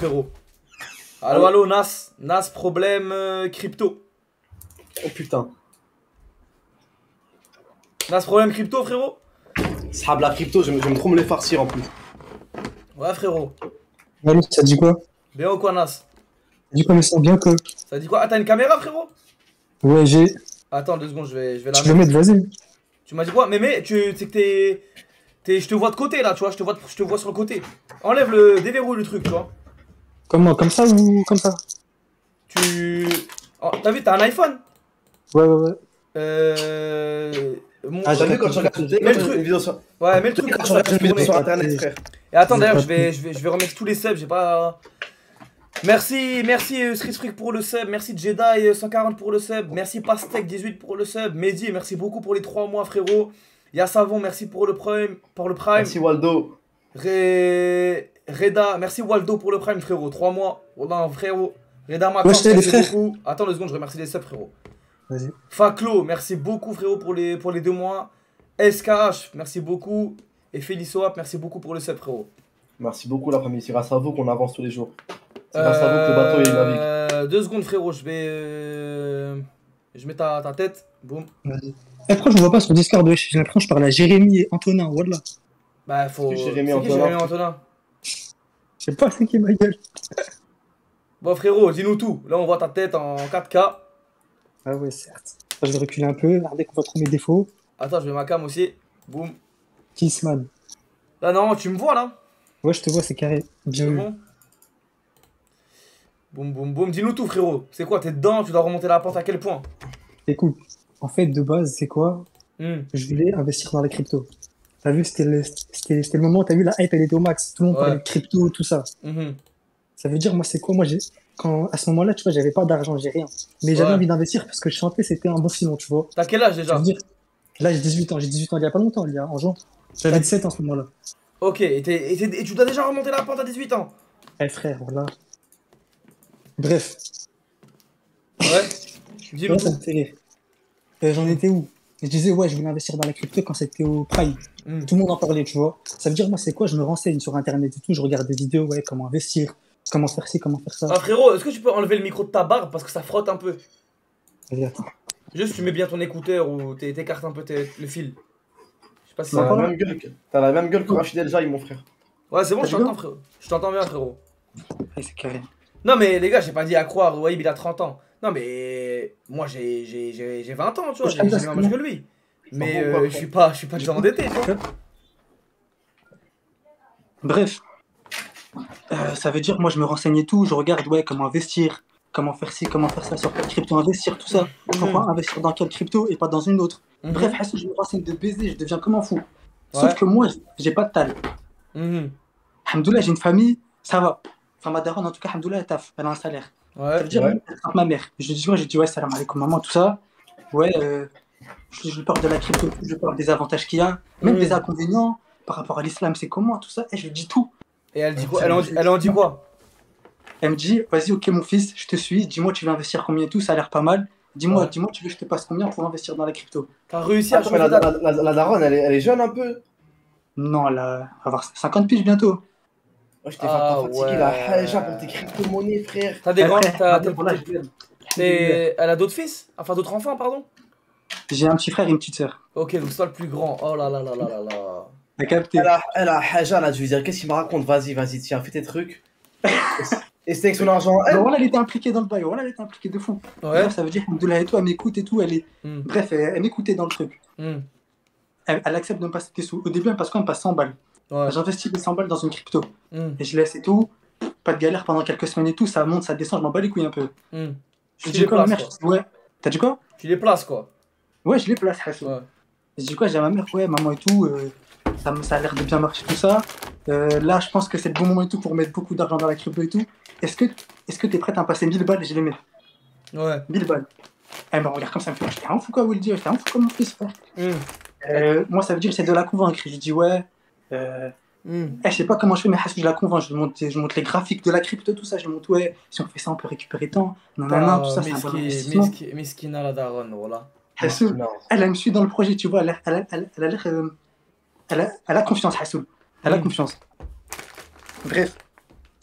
frérot. Allo, allo, Nas. Nas, problème crypto. Oh putain. Nas, problème crypto, frérot. Sahab la crypto, j'aime trop me les farcir en plus. Ouais, frérot. Allô, ça dit quoi? Bien ou quoi, Nas? Ça dit quoi, mais ça bien que. Ça dit quoi? Ah, t'as une caméra, frérot? Ouais, j'ai. Attends 2 secondes, je vais la Tu veux mettre. mettre, vas-y. Tu m'as dit quoi? Mais c'est que je te vois de côté là, tu vois, je te vois sur le côté. Enlève déverrouille le truc, tu vois. Comment, comme ça ou comme ça? Oh, t'as vu, t'as un iPhone? Ouais, ouais, ouais. Ah, t'as vu quand tu regardes une vidéo sur... Ouais, mets le truc Quand tu regardes une vidéo sur tourner. internet, frère. Et attends, d'ailleurs, je vais remettre tous les subs, j'ai pas... Merci Street Freak pour le sub, merci Jedi 140 pour le sub, merci Pastek 18 pour le sub, Mehdi, merci beaucoup pour les 3 mois, frérot. Yassavon, merci pour le Prime. Merci Waldo. Reda, merci Waldo pour le Prime, frérot. 3 mois. Wallah, frérot. Reda Macan, Wesh, les merci frères. beaucoup. Attends 2 secondes, je remercie les subs, frérot. Vas-y. Faclo, merci beaucoup, frérot, pour les 2 mois. SKH, merci beaucoup. Et Felisoap, merci beaucoup pour le sub, frérot. Merci beaucoup la famille, c'est grâce à vous qu'on avance tous les jours. C'est grâce à vous que le bateau il navigue. 2 secondes, frérot, je mets ta tête. Boum. Vas-y. Eh, pourquoi je me vois pas sur Discord, wesh? J'ai l'impression que je parle à Jérémy et Antonin, voilà. Bah, faut. C'est qui Jérémy C'est qui Antonin Jérémy Antonin? Je sais pas, c'est qui ma gueule. Bon, frérot, dis-nous tout. Là, on voit ta tête en 4K. Ah ouais, certes. Je vais reculer un peu, regardez qu'on voit trop mes défauts. Attends, je mets ma cam aussi. Boum. Kissman. Là, non, tu me vois là? Ouais, je te vois, c'est carré. Bien C'est vu. bon? Boum, boum, boum. Dis-nous tout, frérot. C'est quoi? T'es dedans? Tu dois remonter la pente à quel point? Écoute, en fait, de base, c'est quoi? Hmm. Je voulais investir dans la crypto. T'as vu, c'était le moment où t'as vu la hype, elle était au max. Tout le monde parlait de crypto, tout ça. Mhm. Ça veut dire, moi, c'est quoi? Moi, à ce moment-là, tu vois, j'avais pas d'argent, j'ai rien. Mais j'avais Ouais. envie d'investir parce que je sentais c'était un bon filon, tu vois. T'as quel âge Ça déjà? veut dire, là, j'ai 18 ans. J'ai 18 ans il y a pas longtemps, il y a en juin. J'avais 17 ans à ce moment-là. Ok, et tu dois déjà remonter la pente à 18 ans? Eh frère, voilà. Bref. Ouais. Dis-nous Ouais, ça tout. me fait rire. J'en étais où? Je disais, ouais, je voulais investir dans la crypto quand c'était au Prime. Hmm. Tout le monde en parlait, tu vois. Ça veut dire, moi, c'est quoi? Je me renseigne sur Internet et tout. Je regarde des vidéos, ouais, comment investir, comment faire ci, comment faire ça. Ah, frérot, est-ce que tu peux enlever le micro de ta barbe parce que ça frotte un peu? Vas-y, attends. Juste, tu mets bien ton écouteur ou t'écartes un peu le fil. Je sais pas si Non, ça. pas là. T'as la même gueule que Rachid El Jaï, mon frère. Ouais, c'est bon, T'as je dit t'entends, frérot. Je t'entends bien, frérot. Ouais, c'est carré. Non, mais les gars, j'ai pas dit à croire, Waïb il a 30 ans. Non, mais moi j'ai 20 ans, tu vois, Je j'ai le t'aime même bien, âge que lui. Mais bon, quoi, je suis pas déjà endetté, tu vois. Bref. Ça veut dire, moi, je me renseigne et tout. Je regarde, ouais, comment investir, comment faire ci, comment faire ça, sur quelle crypto investir, tout ça. Pourquoi investir dans quelle crypto et pas dans une autre. Mhm. Bref, Hassan, je me renseigne de baiser, je deviens comme un fou. Ouais. Sauf que moi, j'ai pas de talent. Mhm. Alhamdoulilah, j'ai une famille, ça va. Enfin, ma daronne, en tout cas, alhamdoulilah, elle taffe, elle a un salaire. Ouais. Ça veut dire, Ouais. elle frappe ma mère. J'ai dit, ouais, salam alaikum, maman, tout ça. Ouais, je lui parle de la crypto, je lui parle des avantages qu'il y a, même des inconvénients par rapport à l'islam, c'est comment, tout ça. Et je lui dis tout. Et elle dit quoi? Elle en dit quoi? Elle me dit, vas-y, ok, mon fils, je te suis. Dis-moi, tu veux investir combien et tout, ça a l'air pas mal. Dis-moi, Ouais. dis-moi, tu veux que je te passe combien pour investir dans la crypto? T'as réussi à Attends, mais changer la daronne, elle est jeune un peu. Non, elle va avoir 50 piges bientôt. Ouais, je t'ai Ah, fatigué ouais. la haja pour tes crypto-monnaies, frère. T'as des Eh, grands. frère, voilà, je l'aime. Elle a d'autres fils? Enfin, d'autres enfants, pardon? J'ai un petit frère et une petite sœur. Ok, donc c'est toi le plus grand. Oh là là là là là là. T'as capté? Elle a haja là, je veux dire, qu'est-ce qu'il me raconte? Vas-y, tiens, fais tes trucs. Et c'était avec son argent. Non, voilà, elle était impliquée dans le bail, voilà, elle était impliquée de fou. Ouais. Bref, ça veut dire qu'Alhamdoulilah et tout, elle m'écoute et tout, elle est. Hmm. Bref, elle m'écoutait dans le truc. Hmm. Elle accepte de me passer des sous. Au début, elle me passe quoi? Elle me passe 100 balles. Ouais. J'investis les 100 balles dans une crypto. Hmm. Et je laisse et tout. Pas de galère pendant quelques semaines et tout, ça monte, ça descend, je m'en bats les couilles un peu. Hmm. Je Tu dis les quoi, ma places, mère? quoi. Je dis, ouais. T'as dit quoi? Tu les places, quoi. Ouais, je les place, Hassou. Ouais. Je dis quoi? J'ai à ma mère, ouais, maman et tout, ça a l'air de bien marcher tout ça. Là, je pense que c'est le bon moment et tout pour mettre beaucoup d'argent dans la crypto et tout. Est-ce que t'es prête à me passer 1000 balles et je les mets? Ouais. 1000 balles. Elle me regarde comme ça, elle me fait, j'étais un fou quoi, Wildy, j'étais un fou comme mon fils, frère. Hmm. Moi, ça veut dire que c'est de la convaincre. Je dis, ouais. Je sais pas comment je fais, mais Hassou, je la convainc. Je monte les graphiques de la crypto, tout ça. Je monte, ouais, si on fait ça, on peut récupérer tant. Non, tout ça, c'est un bon investissement. Miskina la daronne, voilà. Hassou, elle me suit dans le projet, tu vois. Elle a confiance, Hassou. Elle a confiance. Bref,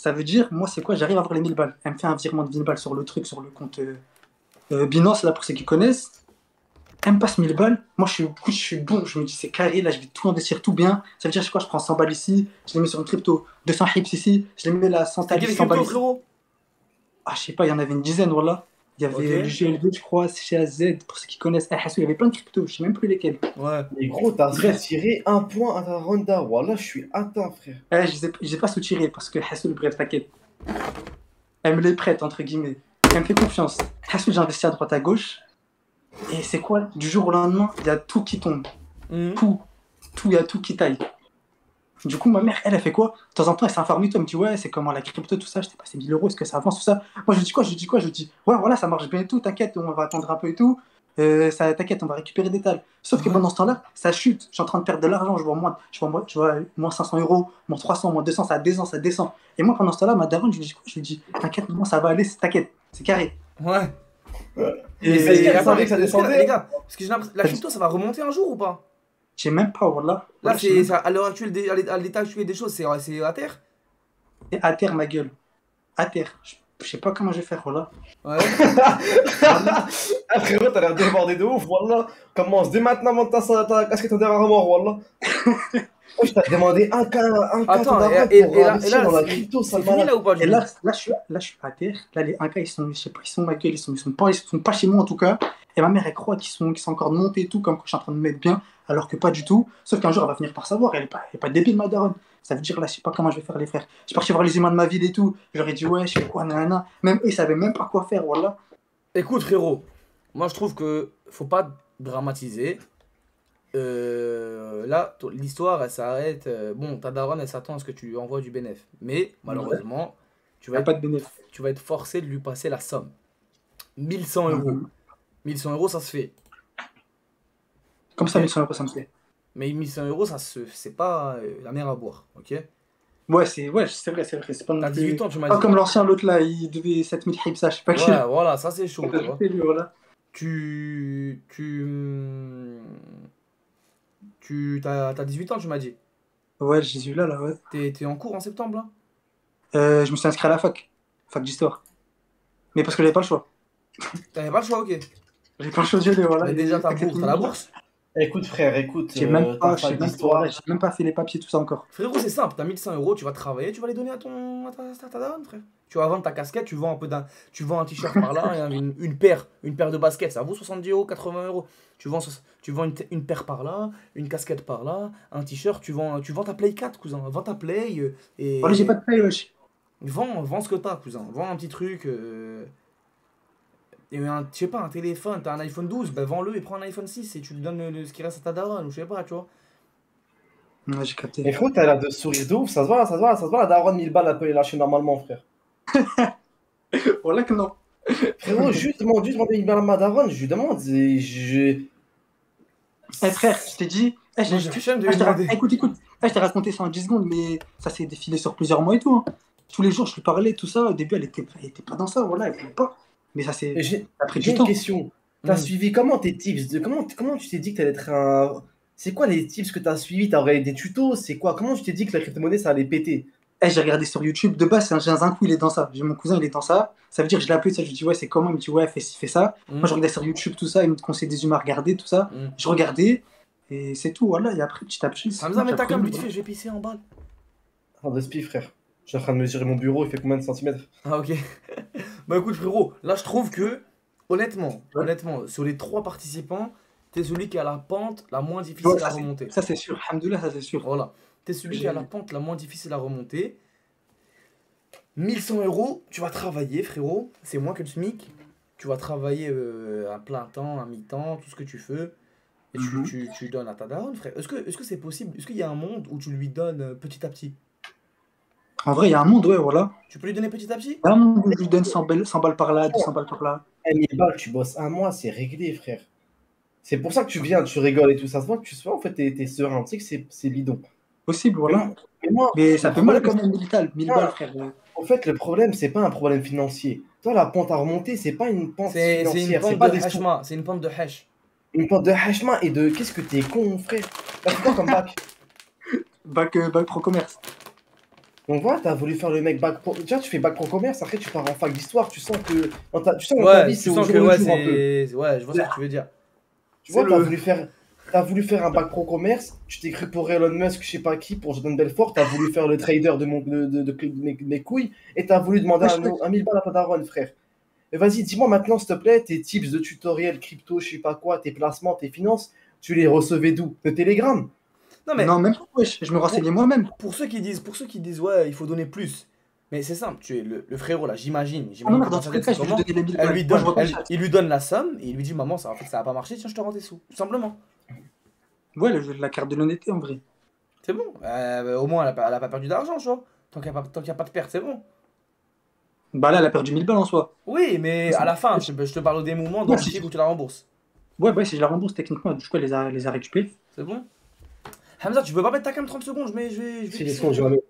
Ça veut dire, moi, c'est quoi? J'arrive à avoir les 1000 balles. Elle me fait un virement de 1000 balles sur le truc, sur le compte Binance, là, pour ceux qui connaissent. Elle me passe 1000 balles. Moi, je suis bon. Je me dis, c'est carré. Là, je vais tout investir, tout bien. Ça veut dire, je sais quoi? Je prends 100 balles ici. Je les mets sur une crypto. 200 hips ici. Je les mets là, 100 T'as quel 100 balles crypto, ici. frérot? Ah, je sais pas, il y en avait une dizaine, voilà. Il y avait Ok. le GLD, je crois, CHZ, pour ceux qui connaissent. Eh, Hassou, il y avait plein de cryptos. Je sais même plus lesquels. Ouais. Mais gros, t'as Bref. tiré un point à ta ronda. Wallah, je suis atteint, frère. Eh, je les ai pas soutirés parce que Hassou, bref, t'inquiète. Elle me les prête, entre guillemets. Elle me fait confiance. Hassou, j'ai investi à droite à gauche. Et c'est quoi? Du jour au lendemain, il y a tout qui tombe. Mhm. Il y a tout qui taille. Du coup, ma mère, elle a fait quoi? De temps en temps, elle s'informe, elle me dit, ouais, c'est comment la crypto, tout ça, je t'ai passé 1000 euros, est-ce que ça avance, tout ça? Moi, je lui dis quoi? Je lui dis, ouais, voilà, ça marche bien et tout, t'inquiète, on va attendre un peu et tout. T'inquiète, on va récupérer des tailles. Sauf que pendant ce temps-là, ça chute. Je suis en train de perdre de l'argent, je vois moins 500 euros, moins 300, moins 200, ça descend, ça descend. Et moi, pendant ce temps-là, ma daronne, je lui dis quoi? Je lui dis, t'inquiète, maman, ça va aller, t'inquiète, c'est carré. Ouais. Et Est-ce qu'elle attends, savait que ça descendait? les gars, parce que j'ai l'impression la crypto, ça va remonter un jour ou pas? J'ai même pas, voilà. Là, Voilà, c'est à l'heure actuelle, à l'état actuel des choses, c'est à terre? c'est à terre, ma gueule. À terre. Je sais pas comment je vais faire, voilà. Ouais. Ah, frérot, t'as l'air débordé de ouf, wallah. Commence dès maintenant, monte ta casquette en derrière mort, wallah. Oh, je t'ai demandé un cas Attends, d'argent et pour là, investir dans la crypto, c'est ça fini là ou pas, Et du coup? là, je suis à terre. Là, les 1K, ils sont, je sais pas, ils sont ma gueule, ils sont pas chez moi en tout cas. Et ma mère, elle croit qu'ils sont encore montés et tout, comme quand je suis en train de me mettre bien, alors que pas du tout. Sauf qu'un jour, elle va finir par savoir. Elle est pas débile, ma daronne. Ça veut dire, là, je sais pas comment je vais faire les frères. Je suis parti voir les humains de ma ville et tout. J'aurais dit, ouais, je fais quoi, nanana. Même eux, ils savaient même pas quoi faire, voilà. Écoute, frérot, moi je trouve que faut pas dramatiser. Là, l'histoire elle s'arrête. Bon, ta daronne elle s'attend à ce que tu lui envoies du bénéf. Mais malheureusement, tu Il n'y vas a pas être, de bénéfice. tu vas être forcé de lui passer la somme. 1100 euros. 1100 euros, ça se fait. Comme ça, Ok. 1100 euros, ça me fait. Mais 1100 euros, c'est pas la mer à boire. Ok? Ouais, c'est vrai. C'est pas non T'as plus. 18 ans, tu m'as Pas dit. comme l'ancien, l'autre là, il devait 7000 hips, ça, je sais pas qui. Ouais, voilà, ça c'est chaud, tu vois. Voilà. T'as 18 ans, tu m'as dit. Ouais, Jésus là, ouais. T'es en cours en septembre, là? Je me suis inscrit à la fac d'histoire. Mais parce que j'avais pas le choix. T'avais pas le choix, ok. J'ai pas le choix d'y aller, voilà. Mais Et déjà, ta t'inquiète, bourse, t'as la bourse? Écoute, frère, écoute, J'ai même ta pas, fac d'histoire. j'ai même pas fait les papiers, tout ça encore. Frérot, c'est simple, t'as 1100 euros, tu vas travailler, tu vas les donner à ta daronne, frère. Tu vas vendre ta casquette, tu vends un peu tu vends un t-shirt par là, et une paire de baskets, ça vaut 70 euros, 80 euros. Tu vends une paire par là, une casquette par là, un t-shirt, tu vends ta Play 4, cousin. Vends ta Play Voilà, j'ai pas de paye, wesh. vends ce que t'as, cousin. Vends un petit truc. Et je sais pas, un téléphone, t'as un iPhone 12, ben vends-le et prends un iPhone 6 et tu lui donnes ce qui reste à ta daronne, ou je sais pas, tu vois. Ouais, j'ai capté. Mais frérot, t'as l'air de sourire de ouf, ça se voit, la daronne 1000 balles, elle peut les lâcher normalement, frère. Voilà que non. Frérot, juste demander 1000 balles à ma daronne, je lui demande, Eh frère, je t'ai dit. Moi, j'ai la flemme de lui demander. Écoute. Je t'ai raconté ça en 10 secondes, mais ça s'est défilé sur plusieurs mois et tout, hein. Tous les jours, je lui parlais, tout ça. Au début, elle était pas dans ça, voilà, elle voulait pas. Mais ça s'est. J'ai Ça a pris j'ai du une temps. question. T'as suivi comment tes tips comment tu t'es dit que t'allais être un. C'est quoi les tips que t'as suivis? T'as regardé des tutos? C'est quoi? Comment tu t'es dit que la crypto-monnaie ça allait péter? Eh, j'ai regardé sur YouTube. De base, j'ai un coup, il est dans ça. J'ai mon cousin, il est dans ça. Ça veut dire que je l'ai appelé, ça. Je lui dis, ouais, c'est comment? Il me dit, ouais, fais ci, fais ça. Moi, je regardais sur YouTube, tout ça. Il me conseille des humains à regarder, tout ça. Je regardais. Et c'est tout, voilà. Et après, petit à petit. Hamza, mets ta cam vite fait, je vais pisser en balle. Attends, de frère. Je suis en train de mesurer mon bureau, il fait combien de centimètres? Ah, ok. Bah écoute, frérot, là je trouve que, honnêtement, sur les 3 participants, t'es celui qui a la pente la moins difficile Ouais, à remonter. ça, c'est sûr. Alhamdoulilah, ça, c'est sûr. Voilà. T'es celui qui a la pente la moins difficile à remonter. 1100 euros, tu vas travailler, frérot. C'est moins que le SMIC. Tu vas travailler à plein temps, à mi-temps, tout ce que tu veux. Et tu donnes à ta daronne, frère. Est-ce que c'est possible? Est-ce qu'il y a un monde où tu lui donnes petit à petit? En vrai, il y a un monde, ouais, voilà. Tu peux lui donner petit à petit? Il y a un monde où je lui donne 100 balles par là, 200 balles par là. 1000 balles, tu bosses un mois, c'est réglé, frère. C'est pour ça que tu viens, tu rigoles et tout ça. Se voit que tu se vois, en fait, t'es serein. Tu sais que c'est bidon. Possible, voilà. Mais Mais ça le fait mal problème, quand même, 1000 balles, frère. en fait, le problème, c'est pas un problème financier. Toi, la pente à remonter, c'est pas une pente C'est une financière. C'est pente pas de des sous. hashma, c'est une pente de hash. Une pente de hashma et de. Qu'est-ce que t'es con, frère? T'as fait quoi comme bac? Bac pro commerce. Donc voilà, t'as voulu faire le mec bac pro. Déjà, tu fais bac pro commerce, après tu pars en fac d'histoire, tu sens que tu sens que ta Ouais, vie tu c'est au sens jour que le ouais, jour un peu. c'est. Ouais, je vois ce que tu veux dire. Tu C'est vois, le. t'as voulu faire un bac pro commerce, tu t'es cru pour Elon Musk, je sais pas qui, pour Jordan Belfort, t'as voulu faire le trader de mes couilles, et t'as voulu demander Wesh, wesh. un 1000 balles à ta daronne, frère. Et vas-y, dis-moi maintenant, s'il te plaît, tes tips de tutoriel crypto, je sais pas quoi, tes placements, tes finances, tu les recevais d'où? De Telegram? Non, mais Non, même pas, wesh. Je me pour, renseignais moi-même. pour ceux qui disent, ouais, il faut donner plus. Mais c'est simple, tu es le frérot là, j'imagine. Ah, ma J'imagine que mère, dans dans tous sa les tête, cas, c'est je vais lui comment? donner les 1000 Elle lui balles. Moi, je donne, vois pas le chat. il lui donne la somme et il lui dit, maman, ça, en fait, ça a pas marché, tiens, je te rends tes sous. Tout simplement. Ouais, la carte de l'honnêteté, en vrai. C'est bon. Au moins, elle a pas perdu d'argent, tu vois. Tant qu'il y a pas de perte, c'est bon. Bah là, elle a perdu 1000 balles en soi. Oui, mais à la fin, je te parle des moments dans Ouais, le si cycle où tu la rembourses. ouais, bah, si je la rembourse techniquement, du coup, elle les a récupérés. C'est bon? Hamza, tu veux pas mettre ta cam 30 secondes? Je vais Si les pisser, secondes, je frère. remets.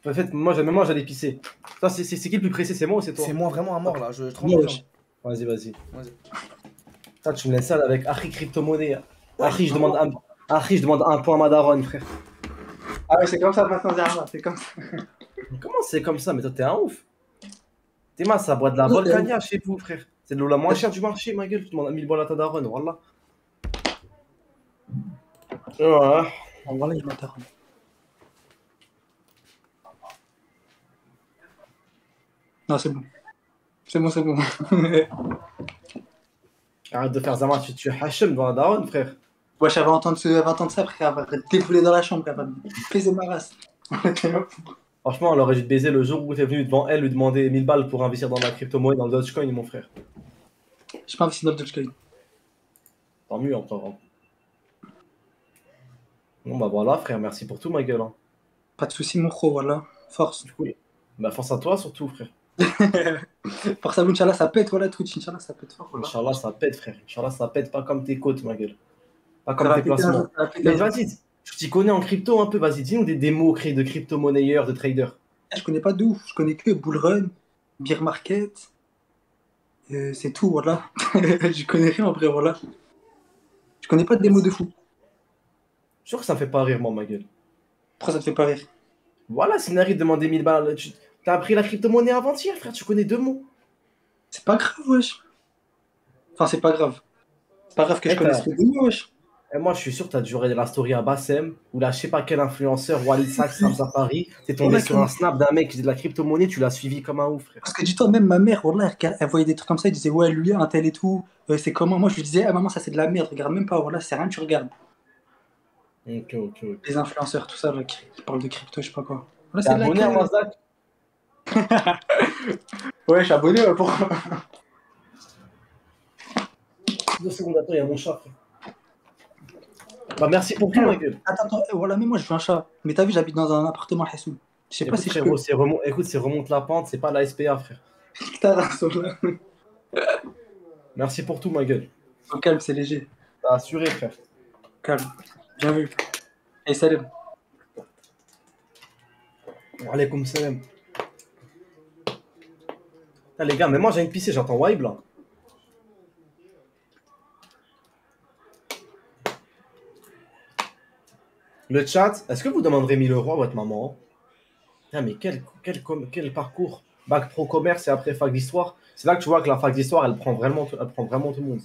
En fait, moi j'allais pisser. Toi, c'est qui le plus pressé, c'est moi ou c'est toi? C'est moi vraiment à mort là, je trempe Ouais, les jambes. wesh. Vas-y, vas-y. Vas-y. Ça, tu me laisses ça avec Harry Crypto-Monnaie. Ouais, Harry, je demande un point à ma daronne, frère. Ah ouais, c'est comme ça maintenant, Zerma, c'est comme ça. Comment c'est comme ça? Mais toi, t'es un ouf. T'es mince, ça boit de la Non, c'est Volcania chez vous, frère. C'est de l'eau la moins chère du marché, ma gueule. Tu demandes 1000 balles à ta daronne, voilà. Voilà. Voilà, il m'intéresse. Non, c'est bon. C'est bon, c'est bon. Arrête de faire Zama, tu es Hachem devant la daronne, frère. Ouais, j'avais entendu, ça, après avoir déboulé dans la chambre, elle va me baiser ma race. Franchement, elle aurait dû te baiser le jour où t'es venu devant elle lui demander 1000 balles pour investir dans la crypto-monnaie, dans le Dogecoin, mon frère. J'ai pas investi dans le Dogecoin. Tant mieux, encore. Bon, bah voilà, frère, merci pour tout, ma gueule. Hein. Pas de soucis, mon gros, voilà. Force. Du coup, bah force à toi, surtout, frère. Force à vous, Inch'Allah, ça pète, voilà, Twitch, Inch'Allah, ça pète fort, voilà. Inch'Allah, ça pète, frère. Inch'Allah, ça pète pas comme tes côtes, ma gueule. Pas Ça comme va tes péter un jour, placements. ça va péter Mais un jour. vas-y, tu t'y connais en crypto un peu, vas-y, dis-nous des mots créés de crypto-monnayeurs, de traders. Je connais pas de ouf, je connais que Bullrun, Beer Market, c'est tout, voilà. Je connais rien en vrai, voilà. Je connais pas de démo de fou. Je suis sûr que ça me fait pas rire, moi, ma gueule. Pourquoi ça te fait pas rire? Voilà, si Nari demandait 1000 balles, t'as appris la crypto-monnaie avant-hier, frère, tu connais deux mots. C'est pas grave, wesh. Enfin, c'est pas grave. C'est pas grave que je Eh, connaisse les démos, wesh. Et moi, je suis sûr que tu as dû regarder la story à Bassem, ou là, je sais pas quel influenceur, Walid Saks, Hamza Paris, t'es tombé Voilà, sur un snap d'un mec qui faisait de la crypto-monnaie, tu l'as suivi comme un ouf, frère. parce que dis-toi, même ma mère, voilà, elle voyait des trucs comme ça, elle disait, ouais, lui, un tel et tout, c'est comment? Moi, je lui disais, ah, maman, ça c'est de la merde, regarde même pas, voilà, c'est rien, tu regardes. Ok. Les influenceurs, tout ça, là, qui parlent de crypto, je sais pas quoi. Voilà, T'es c'est de la abonné à gueule. Nasdaq? Ouais, je suis abonné, ouais, pourquoi? 2 secondes, attends, il y a mon chat, frère. Bah, merci pour tout, ma gueule. Attends, voilà, mais moi, je veux un chat. Mais t'as vu, j'habite dans un appartement à Hessoul. Je sais pas Écoute, si je frérot, peux. écoute, c'est remonte la pente, c'est pas la SPA, frère. T'as raison, là. Merci pour tout, ma gueule. Au calme, c'est léger. T'as assuré, frère. Calme. Bien vu. Et salut. Alaykoum salam. Ah, les gars, mais moi, j'ai une piscine, j'entends Waib, là. Le chat, est-ce que vous demanderez 1000 euros à votre maman? Ah, mais quel parcours? Bac pro commerce et après fac d'histoire. C'est là que tu vois que la fac d'histoire, elle prend vraiment tout le monde.